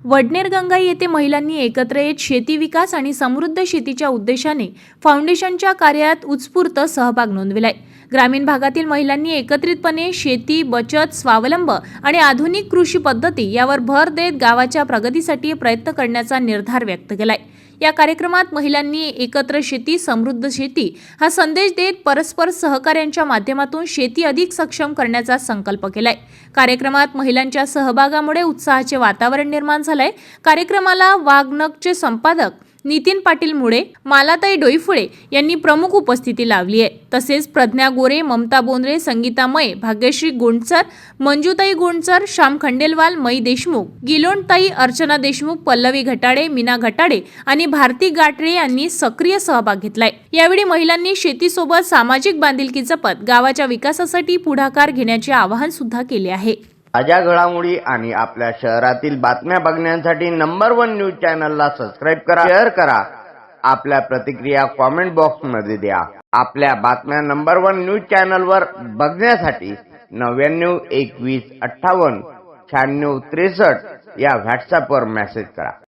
वडनेर गंगाई येथे महिलांनी एकत्र येत शेती विकास आणि समृद्ध शेतीच्या उद्देशाने फाउंडेशनच्या कार्यात उत्स्फूर्त सहभाग नोंदविलाय। ग्रामीण भागातील महिलांनी एकत्रितपणे शेती, बचत, स्वावलंब आणि आधुनिक कृषी पद्धती यावर भर देत गावाच्या प्रगतीसाठी प्रयत्न करण्याचा निर्धार व्यक्त केलाय। या कार्यक्रमात महिलांनी एकत्र शेती, समृद्ध शेती हा संदेश देत परस्पर सहकार्याच्या माध्यमातून शेती अधिक सक्षम करण्याचा संकल्प केलाय। कार्यक्रमात महिलांच्या सहभागामुळे उत्साहाचे वातावरण निर्माण झालंय। कार्यक्रमाला वाघनकचे संपादक नितीन पाटील मुळे, मालाताई डोईफुळे यांनी प्रमुख उपस्थिती लावली आहे। तसेच प्रज्ञा गोरे, ममता बोंद्रे, संगीता मये, भाग्यश्री गोंडसर, मंजुताई गोंडसर, श्याम खंडेलवाल, मई देशमुख, गिलोणताई, अर्चना देशमुख, पल्लवी घटाडे, मीना घटाडे आणि भारती गाटरे यांनी सक्रिय सहभाग घेतलाय। यावेळी महिलांनी शेतीसोबत सामाजिक बांधिलकी जपत गावाच्या विकासासाठी पुढाकार घेण्याचे आवाहन सुद्धा केले आहे। ताज्या घडामोडी आणि आपल्या शहरातील बातम्या बघण्यासाठी नंबर 1 न्यूज चॅनलला सबस्क्राइब करा, शेअर करा, आपल्या प्रतिक्रिया कमेंट बॉक्स मध्ये द्या। आपल्या बातम्या नंबर 1 न्यूज चॅनलवर बघण्यासाठी 99 21 58 96 63 या व्हॉट्सअपवर मेसेज करा।